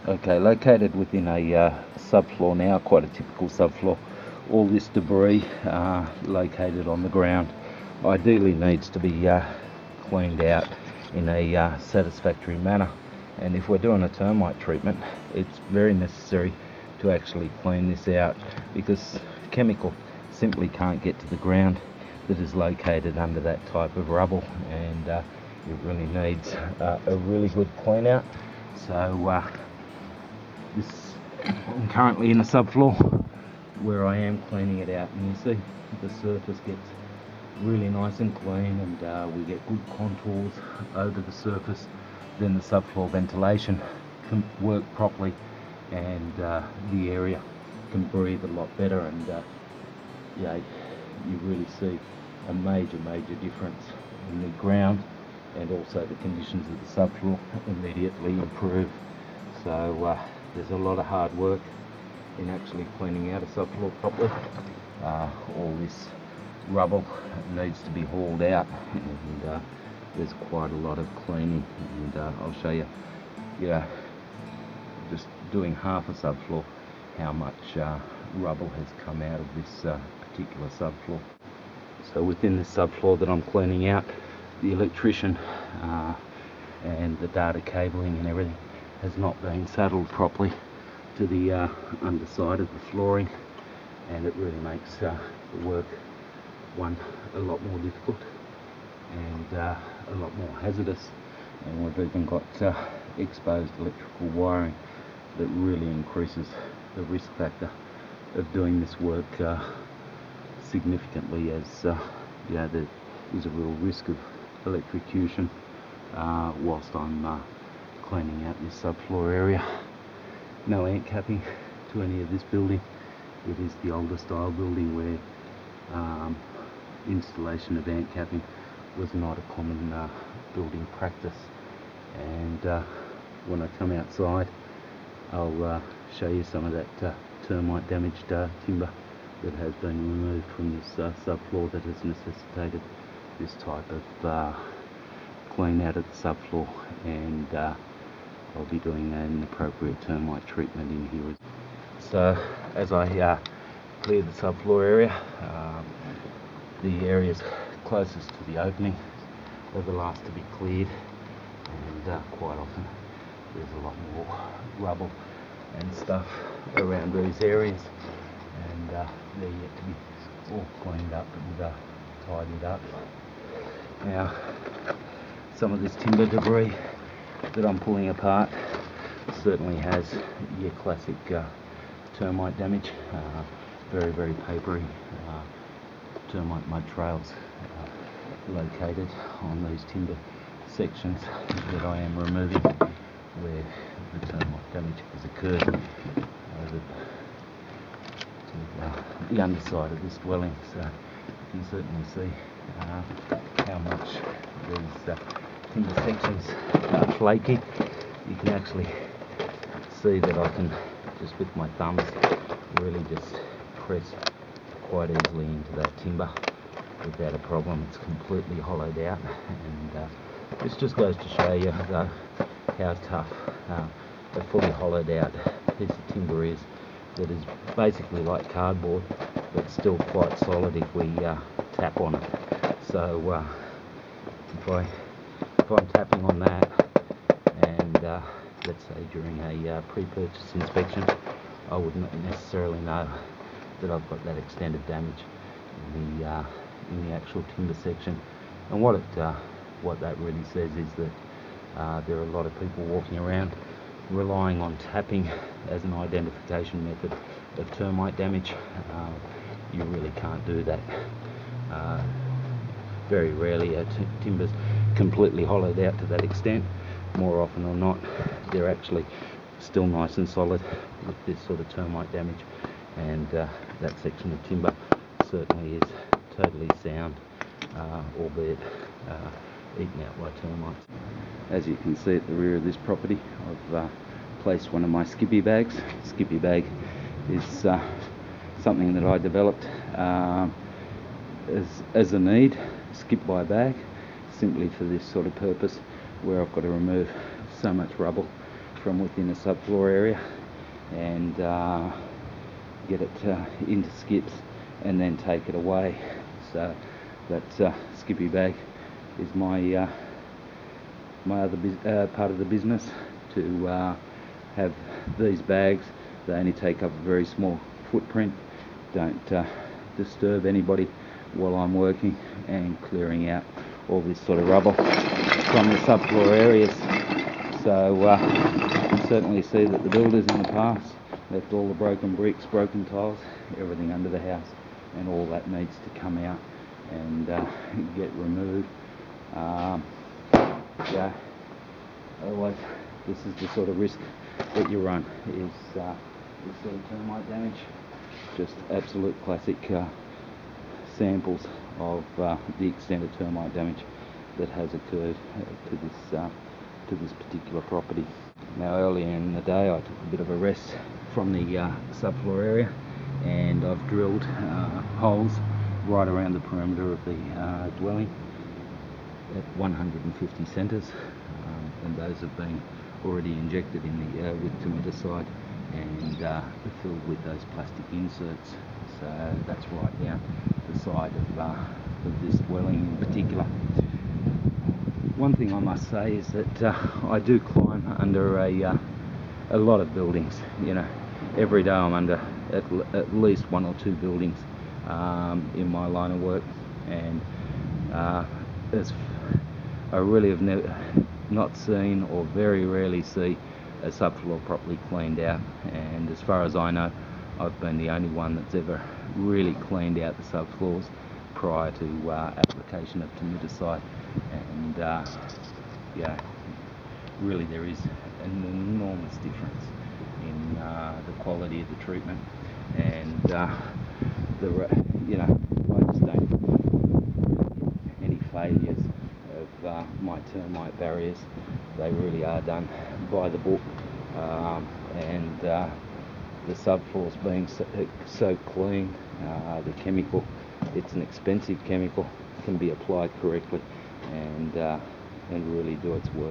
Okay, located within a subfloor now, quite a typical subfloor. All this debris located on the ground ideally needs to be cleaned out in a satisfactory manner. And if we're doing a termite treatment, it's very necessary to actually clean this out, because chemical simply can't get to the ground that is located under that type of rubble, and it really needs a really good clean out. So I'm currently in a subfloor where I am cleaning it out, and you see the surface gets really nice and clean, and we get good contours over the surface. Then the subfloor ventilation can work properly, and the area can breathe a lot better, and yeah, you really see a major difference in the ground, and also the conditions of the subfloor immediately improve. So there's a lot of hard work in actually cleaning out a subfloor properly. All this rubble needs to be hauled out, and there's quite a lot of cleaning, and I'll show you, just doing half a subfloor, how much rubble has come out of this particular subfloor. So within this subfloor that I'm cleaning out, the electrician and the data cabling and everything has not been saddled properly to the underside of the flooring, and it really makes the work a lot more difficult, and a lot more hazardous. And we've even got exposed electrical wiring that really increases the risk factor of doing this work significantly, as there is a real risk of electrocution whilst I'm cleaning out this subfloor area. No ant capping to any of this building. It is the older style building where installation of ant capping was not a common building practice. And when I come outside, I'll show you some of that termite damaged timber that has been removed from this subfloor that has necessitated this type of clean out of the subfloor, and I'll be doing an appropriate termite treatment in here. So as I clear the subfloor area, the areas closest to the opening are the last to be cleared, and quite often there's a lot more rubble and stuff around these areas, and they're yet to be all cleaned up and tidied up. Now, some of this timber debris that I'm pulling apart certainly has your classic termite damage, very papery termite mud trails located on these timber sections that I am removing, where the termite damage has occurred over to the underside of this dwelling. So you can certainly see how much these timber sections are flaky. You can actually see that I can just with my thumbs really just press quite easily into that timber without a problem. It's completely hollowed out, and this just goes to show you how tough a fully hollowed out piece of timber is, that is basically like cardboard but still quite solid if we tap on it. So if I'm tapping on that, and let's say during a pre-purchase inspection, I would not necessarily know that I've got that extent of damage in the actual timber section. And what that really says is that there are a lot of people walking around relying on tapping as an identification method of termite damage. You really can't do that. Very rarely are timbers completely hollowed out to that extent. More often or not, they're actually still nice and solid with this sort of termite damage, and that section of timber certainly is totally sound, albeit eaten out by termites. As you can see at the rear of this property, I've placed one of my skippy bags. Skippy bag is something that I developed as a need, skip by bag, simply for this sort of purpose, where I've got to remove so much rubble from within a subfloor area and get it into skips and then take it away. So that skippy bag is my my other part of the business, to have these bags. They only take up a very small footprint, don't disturb anybody while I'm working and clearing out all this sort of rubble from the subfloor areas. So you certainly see that the builders in the past left all the broken bricks, broken tiles, everything under the house, and all that needs to come out and get removed. Yeah, otherwise this is the sort of risk that you run, is this sort of termite damage. Just absolute classic samples of the extent of termite damage that has occurred to this particular property. Now, earlier in the day I took a bit of a rest from the subfloor area, and I've drilled holes right around the perimeter of the dwelling at 150 centres, and those have been already injected in the with termiticide and filled with those plastic inserts. So that's right down the side of this dwelling in particular. One thing I must say is that I do climb under a lot of buildings. You know, every day I'm under at least one or two buildings in my line of work, and I really have not seen, or very rarely see, a subfloor properly cleaned out. And as far as I know, I've been the only one that's ever really cleaned out the subfloors prior to application of termiticide. And yeah, really there is an enormous difference in the quality of the treatment, and you know, I just don't get any failures of my termite barriers. They really are done by the book, and the subfloors being so clean, the chemical, it's an expensive chemical, can be applied correctly and really do its work.